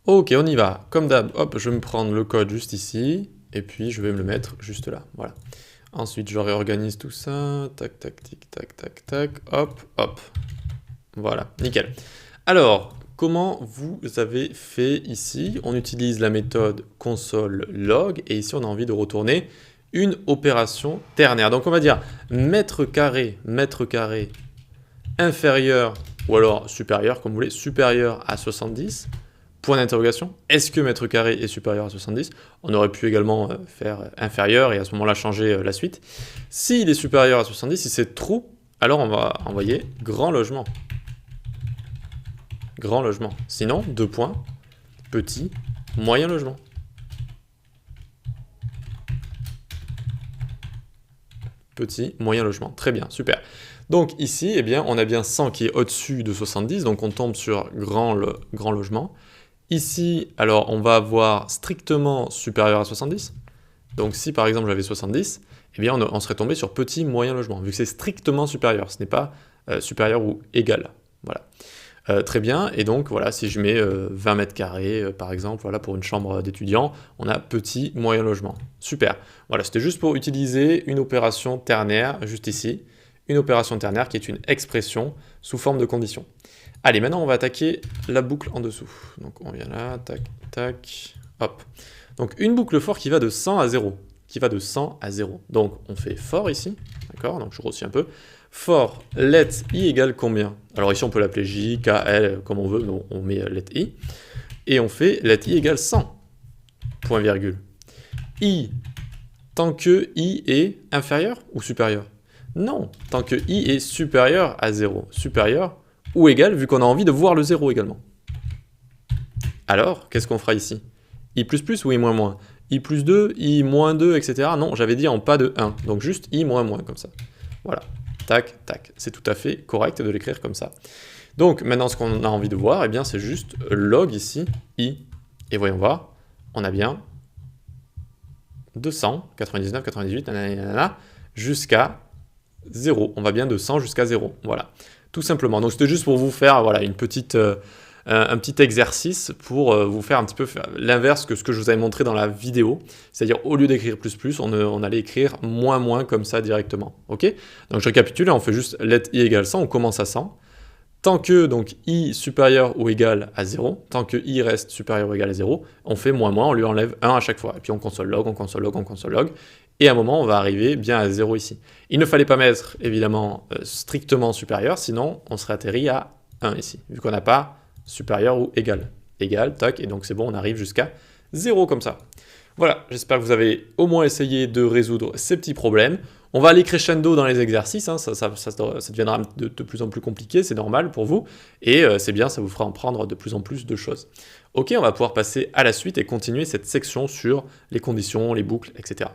Ok, on y va. Comme d'hab, hop, je vais me prendre le code juste ici, et puis je vais me le mettre juste là, voilà. Ensuite, je réorganise tout ça, tac, tac, tic, tac, tac, tac, hop, hop. Voilà, nickel. Alors, comment vous avez fait ici? On utilise la méthode console log, et ici on a envie de retourner une opération ternaire. Donc on va dire mètre carré inférieur, ou alors supérieur, comme vous voulez, supérieur à 70, point d'interrogation. Est-ce que mètre carré est supérieur à 70? On aurait pu également faire inférieur et à ce moment-là changer la suite. S'il est supérieur à 70, si c'est true, alors on va envoyer grand logement. Grand logement. Sinon, 2 points, petit, moyen logement. Petit, moyen logement. Très bien, super. Donc ici, eh bien, on a bien 100 qui est au-dessus de 70, donc on tombe sur grand logement. Ici, alors, on va avoir strictement supérieur à 70. Donc si par exemple j'avais 70, eh bien on serait tombé sur petit, moyen logement, vu que c'est strictement supérieur, ce n'est pas supérieur ou égal. Voilà. Très bien, et donc voilà, si je mets 20 mètres carrés par exemple, voilà, pour une chambre d'étudiant, on a petit, moyen logement. Super. Voilà, c'était juste pour utiliser une opération ternaire, juste ici, une opération ternaire qui est une expression sous forme de condition. Allez, maintenant on va attaquer la boucle en dessous. Donc on vient là, tac, tac, hop. Donc une boucle for qui va de 100 à 0, qui va de 100 à 0. Donc on fait for ici, d'accord, donc je grossis un peu. For let i égale combien? Alors ici on peut l'appeler j, k, l, comme on veut, mais on met let i. Et on fait let i égale 100, point virgule. I, tant que i est inférieur ou supérieur? Non, tant que i est supérieur à 0. Supérieur ou égal, vu qu'on a envie de voir le 0 également. Alors, qu'est-ce qu'on fera ici? I++ ou I-? I plus 2, I moins 2, etc. Non, j'avais dit en pas de 1, donc juste I moins moins, comme ça. Voilà, tac, tac. C'est tout à fait correct de l'écrire comme ça. Donc, maintenant, ce qu'on a envie de voir, eh bien, c'est juste log ici, I. Et voyons voir, on a bien 200, 99, 98, nanana, jusqu'à 0. On va bien de 100 jusqu'à 0, voilà. Tout simplement. Donc, c'était juste pour vous faire voilà, un petit exercice pour vous faire un petit peu l'inverse que ce que je vous avais montré dans la vidéo. C'est-à-dire, au lieu d'écrire plus, on allait écrire moins comme ça directement. Ok? Donc, je récapitule, on fait juste let i égale 100, on commence à 100. Tant que donc i supérieur ou égal à 0, tant que i reste supérieur ou égal à 0, on fait moins, on lui enlève 1 à chaque fois. Et puis on console log, on console log, on console log. Et à un moment, on va arriver bien à 0 ici. Il ne fallait pas mettre, évidemment, strictement supérieur, sinon on serait atterri à 1 ici, vu qu'on n'a pas supérieur ou égal. Égal, tac, et donc c'est bon, on arrive jusqu'à 0 comme ça. Voilà, j'espère que vous avez au moins essayé de résoudre ces petits problèmes. On va aller crescendo dans les exercices, hein, ça deviendra de plus en plus compliqué, c'est normal pour vous, et c'est bien, ça vous fera en prendre de plus en plus de choses. Ok, on va pouvoir passer à la suite et continuer cette section sur les conditions, les boucles, etc.